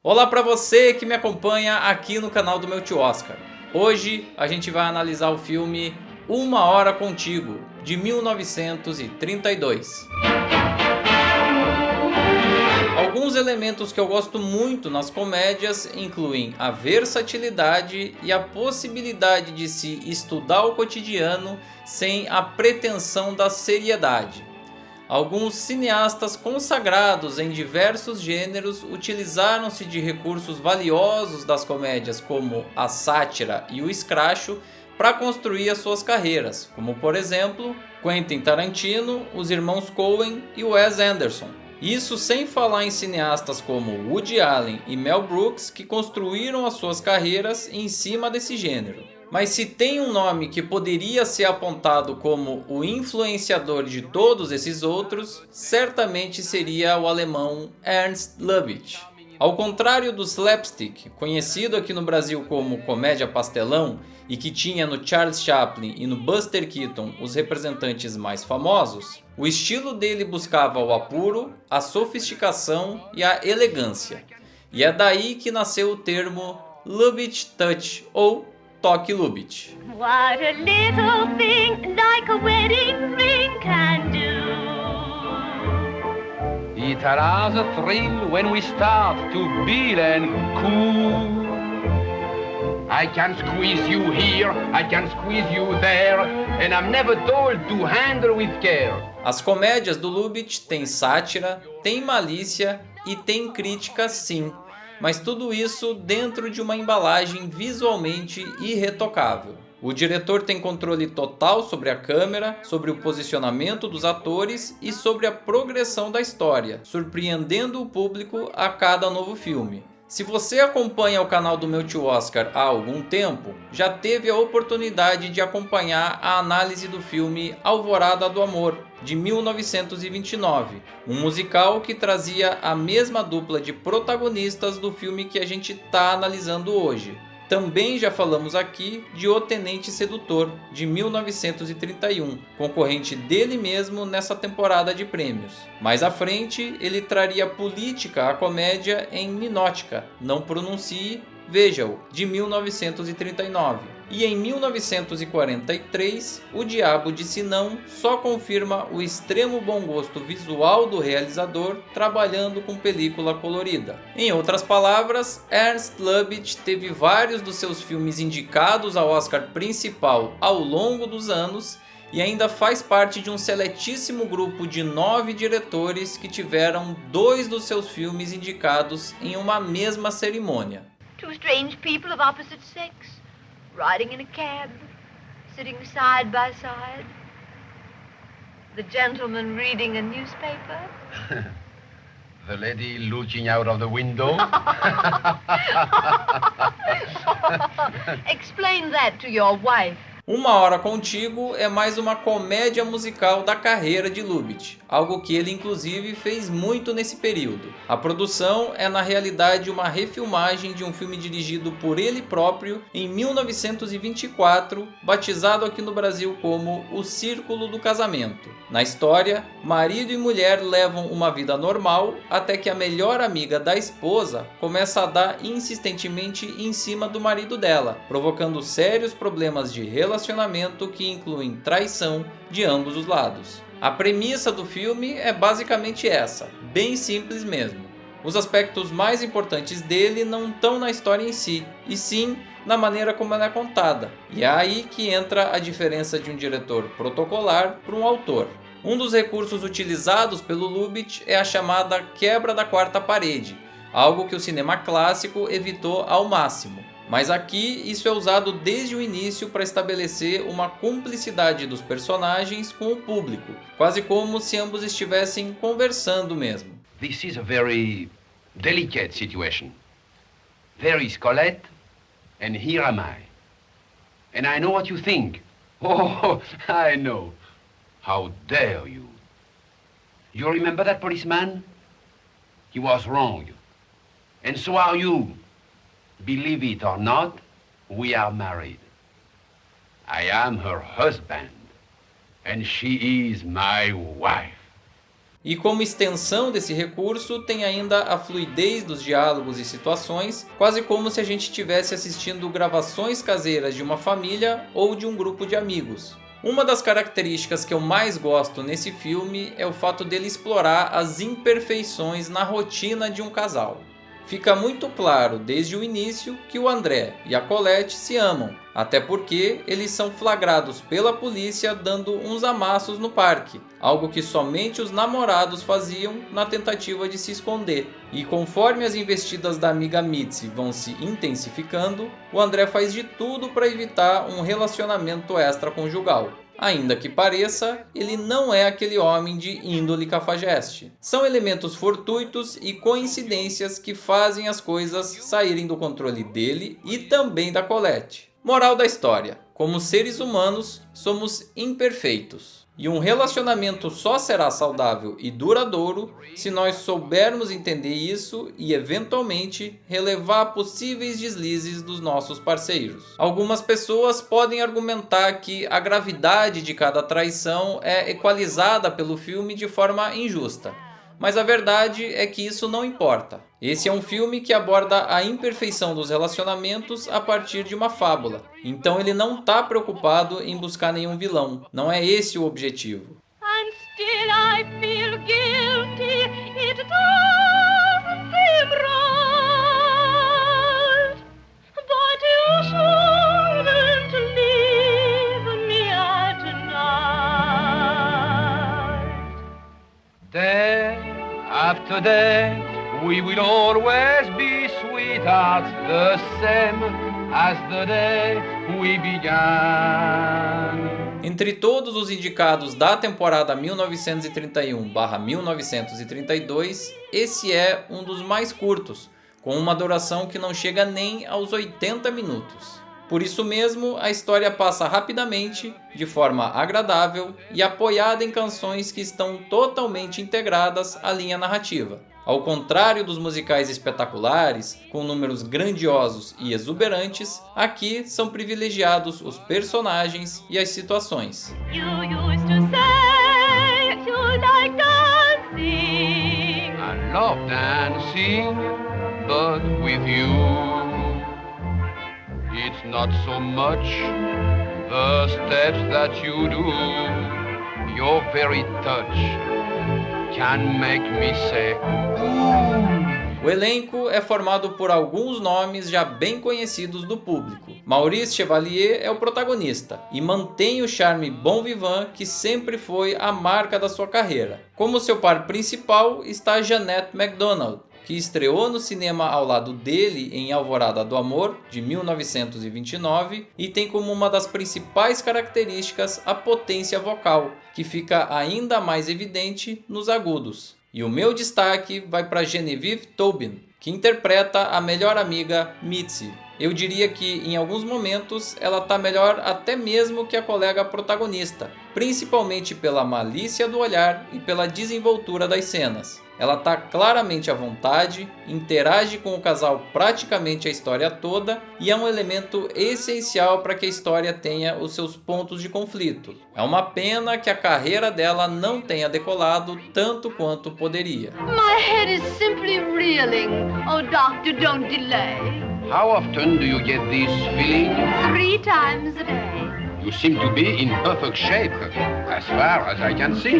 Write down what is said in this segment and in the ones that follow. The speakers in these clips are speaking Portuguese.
Olá para você que me acompanha aqui no canal do meu tio Oscar. Hoje a gente vai analisar o filme Uma Hora Contigo, de 1932. Alguns elementos que eu gosto muito nas comédias incluem a versatilidade e a possibilidade de se estudar o cotidiano sem a pretensão da seriedade. Alguns cineastas consagrados em diversos gêneros utilizaram-se de recursos valiosos das comédias como a sátira e o escracho para construir as suas carreiras, como por exemplo Quentin Tarantino, os irmãos Coen e Wes Anderson. Isso sem falar em cineastas como Woody Allen e Mel Brooks, que construíram as suas carreiras em cima desse gênero. Mas se tem um nome que poderia ser apontado como o influenciador de todos esses outros, certamente seria o alemão Ernst Lubitsch. Ao contrário do slapstick, conhecido aqui no Brasil como comédia pastelão, e que tinha no Charles Chaplin e no Buster Keaton os representantes mais famosos, o estilo dele buscava o apuro, a sofisticação e a elegância. E é daí que nasceu o termo Lubitsch Touch, ou toque Lubitsch. What a little thing like a wedding ring can do. It has a thrill when we start to feel and cool. I can squeeze you here, I can squeeze you there, and I'm never told to handle with care. As comédias do Lubitsch têm sátira, têm malícia e têm crítica sim, mas tudo isso dentro de uma embalagem visualmente irretocável. O diretor tem controle total sobre a câmera, sobre o posicionamento dos atores e sobre a progressão da história, surpreendendo o público a cada novo filme. Se você acompanha o canal do meu tio Oscar há algum tempo, já teve a oportunidade de acompanhar a análise do filme Alvorada do Amor, de 1929, um musical que trazia a mesma dupla de protagonistas do filme que a gente está analisando hoje. Também já falamos aqui de O Tenente Sedutor, de 1931, concorrente dele mesmo nessa temporada de prêmios. Mais à frente, ele traria política à comédia em Ninótica, Não Pronuncie, Veja-o, de 1939. E em 1943, O Diabo Disse Não só confirma o extremo bom gosto visual do realizador trabalhando com película colorida. Em outras palavras, Ernst Lubitsch teve vários dos seus filmes indicados ao Oscar principal ao longo dos anos e ainda faz parte de um seletíssimo grupo de 9 diretores que tiveram 2 dos seus filmes indicados em uma mesma cerimônia. Two strange people of opposite sex, riding in a cab, sitting side by side. The gentleman reading a newspaper. The lady looking out of the window. Explain that to your wife. Uma Hora Contigo é mais uma comédia musical da carreira de Lubitsch, algo que ele inclusive fez muito nesse período. A produção é na realidade uma refilmagem de um filme dirigido por ele próprio em 1924, batizado aqui no Brasil como O Círculo do Casamento. Na história, marido e mulher levam uma vida normal até que a melhor amiga da esposa começa a dar insistentemente em cima do marido dela, provocando sérios problemas de relacionamento que incluem traição de ambos os lados. A premissa do filme é basicamente essa, bem simples mesmo. Os aspectos mais importantes dele não estão na história em si, e sim na maneira como ela é contada. E é aí que entra a diferença de um diretor protocolar para um autor. Um dos recursos utilizados pelo Lubitsch é a chamada quebra da quarta parede, algo que o cinema clássico evitou ao máximo. Mas aqui isso é usado desde o início para estabelecer uma cumplicidade dos personagens com o público, quase como se ambos estivessem conversando mesmo. This is a very delicate situation. There is Colette, and here am I. And I know what you think. Oh, I know. How dare you? You remember that policeman? He was wrong. And so are you. Believe it or not, we are married. I am her husband, and she is my wife. E como extensão desse recurso, tem ainda a fluidez dos diálogos e situações, quase como se a gente estivesse assistindo gravações caseiras de uma família ou de um grupo de amigos. Uma das características que eu mais gosto nesse filme é o fato dele explorar as imperfeições na rotina de um casal. Fica muito claro desde o início que o André e a Colette se amam, até porque eles são flagrados pela polícia dando uns amassos no parque, algo que somente os namorados faziam na tentativa de se esconder. E conforme as investidas da amiga Mitzi vão se intensificando, o André faz de tudo para evitar um relacionamento extraconjugal. Ainda que pareça, ele não é aquele homem de índole cafajeste. São elementos fortuitos e coincidências que fazem as coisas saírem do controle dele e também da Colette. Moral da história: como seres humanos, somos imperfeitos. E um relacionamento só será saudável e duradouro se nós soubermos entender isso e, eventualmente, relevar possíveis deslizes dos nossos parceiros. Algumas pessoas podem argumentar que a gravidade de cada traição é equalizada pelo filme de forma injusta. Mas a verdade é que isso não importa. Esse é um filme que aborda a imperfeição dos relacionamentos a partir de uma fábula. Então ele não está preocupado em buscar nenhum vilão. Não é esse o objetivo. And still I feel guilty. It doesn't seem right. But you shouldn't leave me at night. Day after day, we will always be sweethearts, the same as the day we began. Entre todos os indicados da temporada 1931/1932, esse é um dos mais curtos, com uma duração que não chega nem aos 80 minutos. Por isso mesmo, a história passa rapidamente, de forma agradável e apoiada em canções que estão totalmente integradas à linha narrativa. Ao contrário dos musicais espetaculares, com números grandiosos e exuberantes, aqui são privilegiados os personagens e as situações. You used to say you like dancing. I love dancing, but with you, it's not so much the steps that you do. Your very touch can make me say, ooh. O elenco é formado por alguns nomes já bem conhecidos do público. Maurice Chevalier é o protagonista e mantém o charme bon vivant que sempre foi a marca da sua carreira. Como seu par principal está Jeanette MacDonald, que estreou no cinema ao lado dele em Alvorada do Amor, de 1929, e tem como uma das principais características a potência vocal, que fica ainda mais evidente nos agudos. E o meu destaque vai para Genevieve Tobin, que interpreta a melhor amiga Mitzi. Eu diria que em alguns momentos ela está melhor até mesmo que a colega protagonista, principalmente pela malícia do olhar e pela desenvoltura das cenas. Ela está claramente à vontade, interage com o casal praticamente a história toda e é um elemento essencial para que a história tenha os seus pontos de conflito. É uma pena que a carreira dela não tenha decolado tanto quanto poderia. My head is simply reeling. Oh, doctor, don't delay. How often do you get these feelings? 3 times a day. You seem to be in perfect shape, as far as I can see.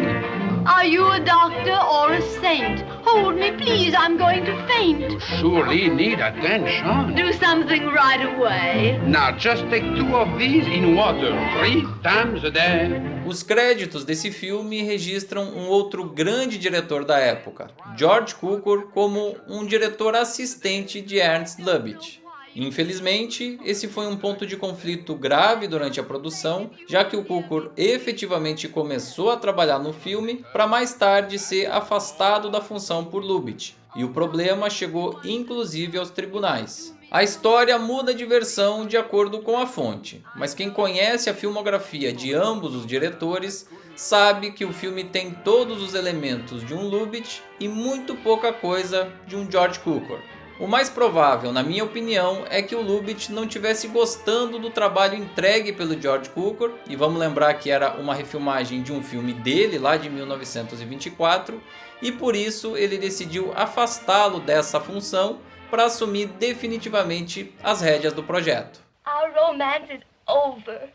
Are you a doctor or a saint? Hold me, please, I'm going to faint. You surely need attention. Do something right away. Now just take 2 of these in water 3 times a day. Os créditos desse filme registram um outro grande diretor da época, George Cukor, como um diretor assistente de Ernst Lubitsch. Infelizmente, esse foi um ponto de conflito grave durante a produção, já que o Cukor efetivamente começou a trabalhar no filme para mais tarde ser afastado da função por Lubitsch, e o problema chegou inclusive aos tribunais. A história muda de versão de acordo com a fonte, mas quem conhece a filmografia de ambos os diretores sabe que o filme tem todos os elementos de um Lubitsch e muito pouca coisa de um George Cukor. O mais provável, na minha opinião, é que o Lubitsch não tivesse gostando do trabalho entregue pelo George Cukor, e vamos lembrar que era uma refilmagem de um filme dele lá de 1924, e por isso ele decidiu afastá-lo dessa função para assumir definitivamente as rédeas do projeto. Our romance is over.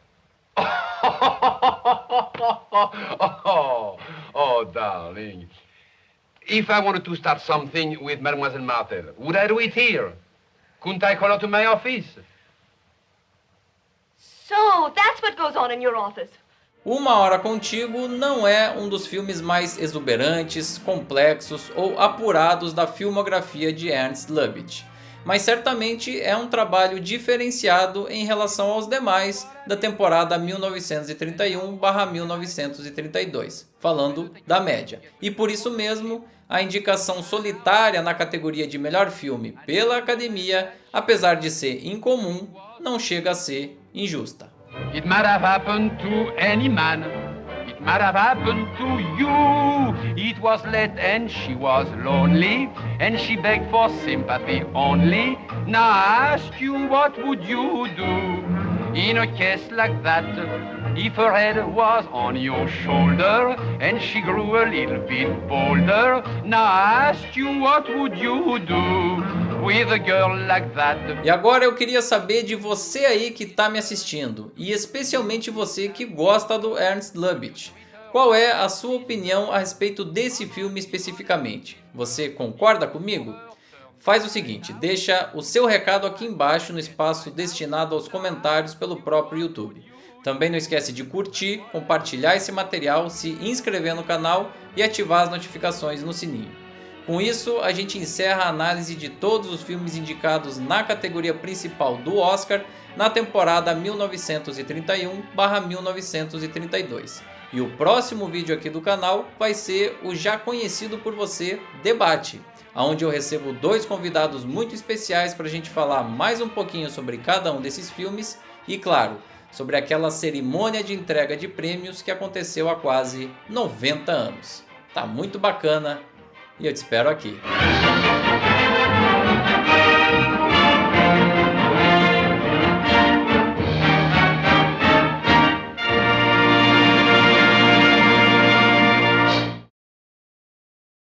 Oh, darling. If I wanted to start something with Mademoiselle Martel, would I do it here? Couldn't I call her to my office? So, that's what goes on in your office. Uma Hora Contigo não é um dos filmes mais exuberantes, complexos ou apurados da filmografia de Ernst Lubitsch, mas certamente é um trabalho diferenciado em relação aos demais da temporada 1931/1932, falando da média. E por isso mesmo, a indicação solitária na categoria de melhor filme pela Academia, apesar de ser incomum, não chega a ser injusta. It might have happened to any man. It might have happened to you. It was late and she was lonely, and she begged for sympathy only. Now I ask you, what would you do in a case like that? If her head was on your shoulder and she grew a little bit bolder. Now I ask you, what would you do with a girl like that? E agora eu queria saber de você aí que está me assistindo, e especialmente você que gosta do Ernst Lubitsch. Qual é a sua opinião a respeito desse filme especificamente? Você concorda comigo? Faz o seguinte, deixa o seu recado aqui embaixo no espaço destinado aos comentários pelo próprio YouTube. Também não esquece de curtir, compartilhar esse material, se inscrever no canal e ativar as notificações no sininho. Com isso, a gente encerra a análise de todos os filmes indicados na categoria principal do Oscar na temporada 1931/1932. E o próximo vídeo aqui do canal vai ser o já conhecido por você Debate, onde eu recebo 2 convidados muito especiais para a gente falar mais um pouquinho sobre cada um desses filmes e, claro, sobre aquela cerimônia de entrega de prêmios que aconteceu há quase 90 anos. Tá muito bacana e eu te espero aqui.